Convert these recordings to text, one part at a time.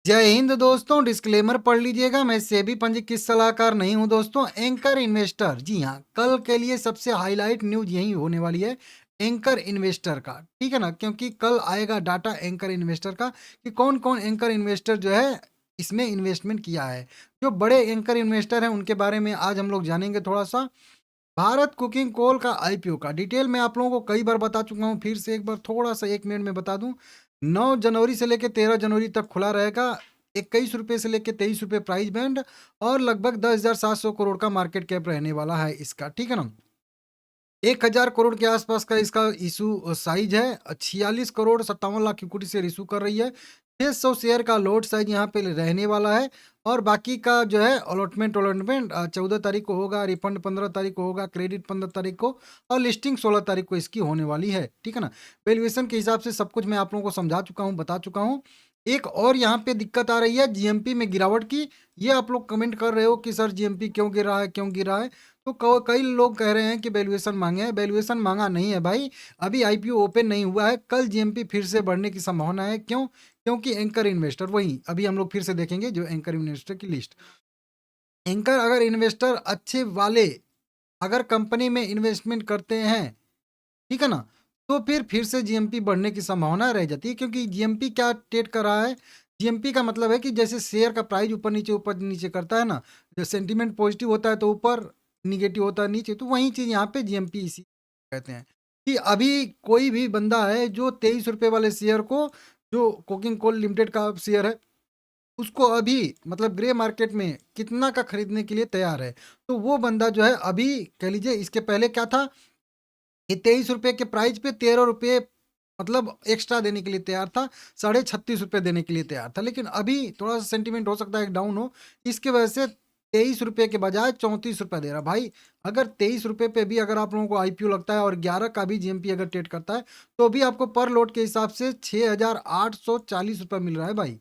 जय हिंद दोस्तों। डिस्क्लेमर पढ़ लीजिएगा, मैं सेबी पंजीकृत सलाहकार नहीं हूं दोस्तों। एंकर इन्वेस्टर, जी हाँ, कल के लिए सबसे हाईलाइट न्यूज यही होने वाली है एंकर इन्वेस्टर का, ठीक है ना। क्योंकि कल आएगा डाटा एंकर इन्वेस्टर का कि कौन कौन एंकर इन्वेस्टर जो है इसमें इन्वेस्टमेंट किया है। जो बड़े एंकर इन्वेस्टर हैं उनके बारे में आज हम लोग जानेंगे थोड़ा सा। भारत कुकिंग कोल का आईपीओ का डिटेल मैं आप लोगों को कई बार बता चुका हूँ, फिर से एक बार थोड़ा सा 1 मिनट में बता दूं। 9 जनवरी से लेकर 13 जनवरी तक खुला रहेगा। 21 रुपये से लेकर 23 रुपये प्राइस बैंड और लगभग 10,700 करोड़ का मार्केट कैप रहने वाला है इसका, ठीक है ना। 1,000 करोड़ के आसपास का इसका इशू साइज है। 46 crore 57 lakh equity share issue कर रही है। 600 शेयर का लोड साइज यहाँ पे रहने वाला है। और बाकी का जो है अलॉटमेंट अलॉटमेंट 14 तारीख को होगा, रिफंड 15 तारीख को होगा, क्रेडिट 15 तारीख को और लिस्टिंग 16 तारीख को इसकी होने वाली है, ठीक है ना। वैल्यूएशन के हिसाब से सब कुछ मैं आप लोगों को समझा चुका हूँ, बता चुका हूँ। एक और यहाँ पे दिक्कत आ रही है जीएमपी में गिरावट की। ये आप लोग कमेंट कर रहे हो कि सर जीएमपी क्यों गिर रहा है, क्यों गिर रहा है। तो कई लोग कह रहे हैं कि वैल्यूएशन मांगे हैं। वैल्यूएशन मांगा नहीं है भाई, अभी आईपीओ ओपन नहीं हुआ है। कल जीएमपी फिर से बढ़ने की संभावना है। क्यों? क्योंकि एंकर इन्वेस्टर वही अभी हम लोग फिर से देखेंगे जो एंकर इन्वेस्टर की लिस्ट। एंकर अगर इन्वेस्टर अच्छे वाले अगर कंपनी में इन्वेस्टमेंट करते हैं, ठीक है ना, तो फिर से जीएमपी बढ़ने की संभावना रह जाती है। क्योंकि जीएमपी क्या ट्रेड कर रहा है, जीएमपी का मतलब है कि जैसे शेयर का प्राइस ऊपर नीचे करता है ना, जो सेंटीमेंट पॉजिटिव होता है तो ऊपर, निगेटिव होता है नीचे, तो वही चीज़ यहाँ पे जीएमपी इसी कहते हैं। कि अभी कोई भी बंदा है जो 23 रुपये वाले शेयर को, जो कोकिंग कोल लिमिटेड का शेयर है, उसको अभी मतलब ग्रे मार्केट में कितना का खरीदने के लिए तैयार है। तो वो बंदा जो है अभी कह लीजिए, इसके पहले क्या था कि 23 रुपये के प्राइस पे 13 रुपये मतलब एक्स्ट्रा देने के लिए तैयार था, 36.5 रुपये देने के लिए तैयार था। लेकिन अभी थोड़ा सा सेंटीमेंट हो सकता है डाउन हो, इसके वजह से 23 रुपये के बजाय 34 रुपये दे रहा भाई। अगर 23 रुपये पे भी अगर आप लोगों को आईपीओ लगता है और 11 का भी जीएमपी अगर ट्रेड करता है, तो भी आपको पर लोट के हिसाब से 6,840 रुपये मिल रहा है भाई।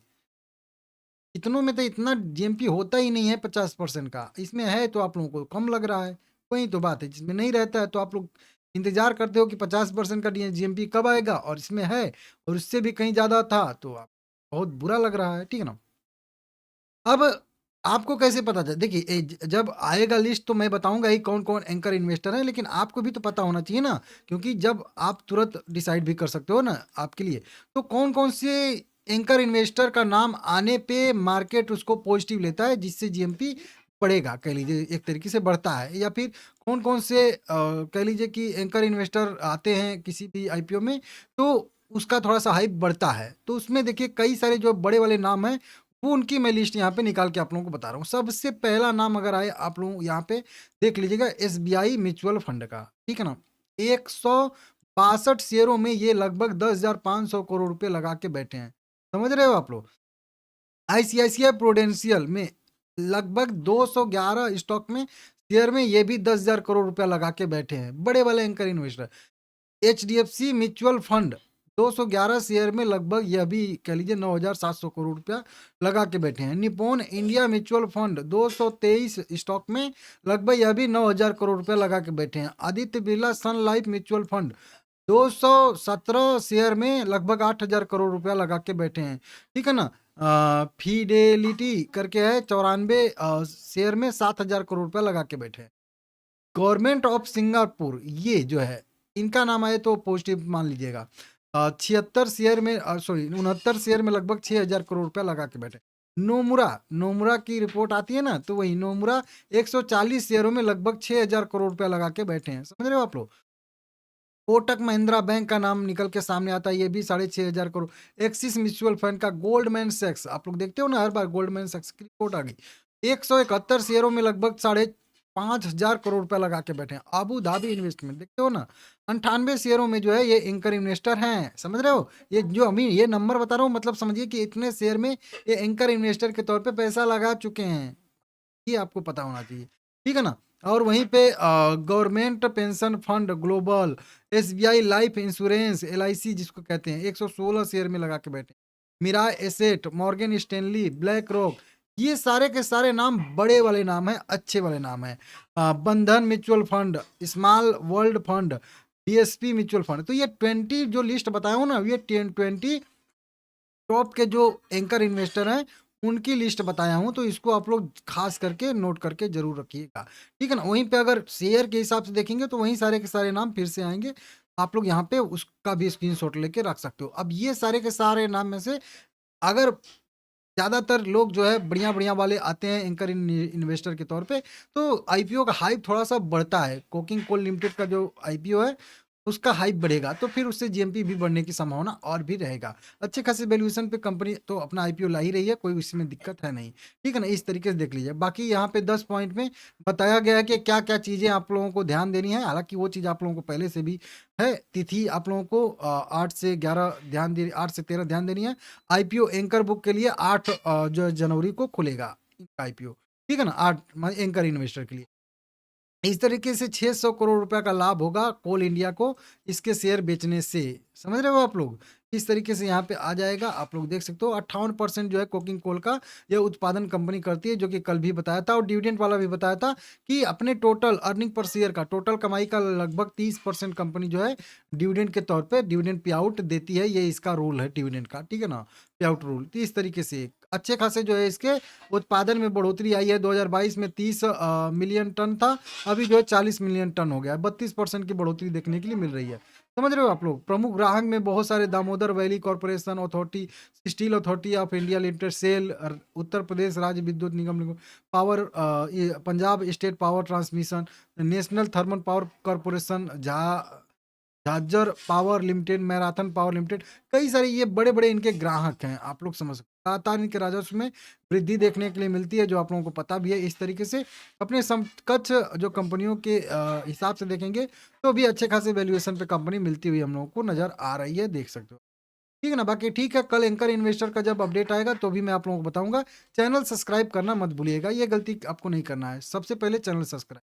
इतनों में तो इतना जीएमपी होता ही नहीं है 50% का। इसमें है तो आप लोगों को कम लग रहा है। वही तो बात है, जिसमें नहीं रहता है तो आप लोग इंतजार करते हो कि 50% का जीएमपी कब आएगा, और इसमें है और इससे भी कहीं ज़्यादा था, तो आप बहुत बुरा लग रहा है, ठीक है ना। अब आपको कैसे पता चले, देखिए जब आएगा लिस्ट तो मैं बताऊंगा ही कौन कौन एंकर इन्वेस्टर है, लेकिन आपको भी तो पता होना चाहिए ना। क्योंकि जब आप तुरंत डिसाइड भी कर सकते हो ना आपके लिए, तो कौन कौन से एंकर इन्वेस्टर का नाम आने पे मार्केट उसको पॉजिटिव लेता है, जिससे जीएमपी बढ़ेगा, कह लीजिए एक तरीके से बढ़ता है। या फिर कौन कौन से कह लीजिए कि एंकर इन्वेस्टर आते हैं किसी भी आईपीओ में, तो उसका थोड़ा सा हाइप बढ़ता है। तो उसमें देखिए कई सारे जो बड़े वाले नाम हैं, वो उनकी मैं लिस्ट यहाँ पे निकाल के आप लोगों को बता रहा हूँ। सबसे पहला नाम अगर आए आप लोग यहाँ पे देख लीजिएगा, एसबीआई म्यूचुअल फंड का, ठीक है ना। 162 शेयरों में ये लगभग 10,500 करोड़ रुपए लगा के बैठे हैं, समझ रहे हो आप लोग। आईसीआईसीआई प्रूडेंशियल में लगभग 211 स्टॉक में शेयर में ये भी 10,000 करोड़ रुपया लगा के बैठे हैं, बड़े वाले anchor investor. HDFC mutual fund 211 share में लगभग यह भी कह लीजिए 9,700 करोड़ रुपया लगा के बैठे हैं। Nippon India mutual fund 223 stock में लगभग यह भी 9,000 करोड़ रुपया लगा के बैठे हैं। आदित्य बिरला सन लाइफ म्यूचुअल फंड 217 शेयर में लगभग 8,000 करोड़ रुपया लगा के बैठे हैं, ठीक है ना। फिडेलिटी करके है 94 शेयर में 7,000 करोड़ रुपया लगा के बैठे हैं। गवर्नमेंट ऑफ सिंगापुर ये जो है, इनका नाम आए तो पॉजिटिव मान लीजिएगा। 76 शेयर में सॉरी 69 शेयर में लगभग 6,000 करोड़ रुपया लगा के बैठे। नोमुरा नोमुरा की रिपोर्ट आती है ना, तो वही नोमुरा 140 शेयरों में लगभग 6,000 करोड़ रुपया लगा के बैठे हैं, समझ रहे हो आप लोग। कोटक महिंद्रा बैंक का नाम निकल के सामने आता है, ये भी 6,500 करोड़। एक्सिस म्यूचुअल फंड का, गोल्डमैन सैक्स, आप लोग देखते हो ना हर बार गोल्डमैन सैक्स की रिपोर्ट आ गई, 171 शेयरों में लगभग 5,500 करोड़ रुपया लगा के बैठे हैं। अबू धाबी इन्वेस्टमेंट देखते हो ना, 98 शेयरों में जो है ये एंकर इन्वेस्टर हैं, समझ रहे हो। ये जो अभी ये नंबर बता रहा हूँ, मतलब समझिए कि इतने शेयर में ये एंकर इन्वेस्टर के तौर पे पैसा लगा चुके हैं, ये आपको पता होना चाहिए, ठीक है ना। और वहीं पे government pension fund global, SBI life insurance LIC जिसको कहते हैं, 116 शेयर में लगा के बैठे। Mirae asset, Morgan Stanley, BlackRock, ये सारे के सारे नाम बड़े वाले नाम हैं, अच्छे वाले नाम हैं। बंधन mutual fund, small world fund, DSP mutual fund. तो ये 20 जो लिस्ट बताया हूँ ना, ये 10 20 टॉप के जो एंकर इन्वेस्टर हैं, उनकी लिस्ट बताया हूँ, तो इसको आप लोग खास करके नोट करके ज़रूर रखिएगा, ठीक है ना? वहीं पे अगर शेयर के हिसाब से देखेंगे तो वहीं सारे के सारे नाम फिर से आएँगे। आप लोग यहाँ पे उसका भी स्क्रीनशॉट लेके रख सकते हो। अब ये सारे के सारे नाम में से अगर ज़्यादातर लोग जो है बढ़िया-बढ़िया वाले आते हैं एंकर इन्वेस्टर के तौर पे, तो आईपीओ का हाइप थोड़ा-सा बढ़ता है। कोकिंग कोल लिमिटेड का जो आईपीओ है, उसका हाइप बढ़ेगा, तो फिर उससे जीएमपी भी बढ़ने की संभावना और भी रहेगा। अच्छे खासे वैल्यूएशन पे कंपनी तो अपना आईपीओ ला ही रही है, कोई इसमें दिक्कत है नहीं। ठीक है ना? इस तरीके से देख लीजिए। बाकी यहाँ पे 10 पॉइंट में बताया गया है कि क्या-क्या चीज़ें आप लोगों को ध्यान देनी है। हालाँकि वो चीज़ आप लोगों को पहले से भी है। तिथि आप लोगों को 8 से 11 ध्यान दे 8 से 13 ध्यान देनी है। आईपीओ एंकर बुक के लिए 8 जो जनवरी को खुलेगा आईपीओ, ठीक है ना? 8 एंकर इन्वेस्टर के लिए। इस तरीके से 600 करोड़ रुपए का लाभ होगा कोल इंडिया को इसके शेयर बेचने से। समझ रहे हो आप लोग? इस तरीके से यहाँ पे आ जाएगा, आप लोग देख सकते हो 58% जो है कोकिंग कोल का ये उत्पादन कंपनी करती है, जो कि कल भी बताया था और डिविडेंड वाला भी बताया था कि अपने टोटल अर्निंग पर शेयर का, टोटल कमाई का लगभग 30% कंपनी जो है डिविडेंड के तौर पे डिविडेंड पे आउट देती है। ये इसका रूल है डिविडेंड का, ठीक है ना? पे आउट रूल। तो इस तरीके से अच्छे खासे जो है इसके उत्पादन में बढ़ोतरी आई है। 2022 में 30 मिलियन टन था, अभी जो है 40 मिलियन टन हो गया है। 32% की बढ़ोतरी देखने के लिए मिल रही है। समझ रहे हो आप लोग? प्रमुख ग्राहक में बहुत सारे Damodar valley corporation authority, steel authority of India limited, SAIL, Uttar Pradesh Rajya Vidyut Nigam limited, power, ये Punjab state power transmission, national thermal power corporation, Jhajjar power limited, marathon power limited, कई सारे ये बड़े-बड़े इनके ग्राहक हैं, आप लोग समझ सकते हो। लगातार इनके राजस्व में वृद्धि देखने के लिए मिलती है, जो आप लोगों को पता भी है। इस तरीके से अपने समकक्ष जो कंपनियों के हिसाब से देखेंगे, तो भी अच्छे खासे वैल्यूएशन पे कंपनी मिलती हुई हम लोगों को नज़र आ रही है, देख सकते हो। ठीक है ना? बाकी ठीक है, कल एंकर इन्वेस्टर का जब अपडेट आएगा, तो भी मैं आप लोगों को बताऊँगा। चैनल सब्सक्राइब करना मत भूलिएगा, ये गलती आपको नहीं करना है। सबसे पहले चैनल सब्सक्राइब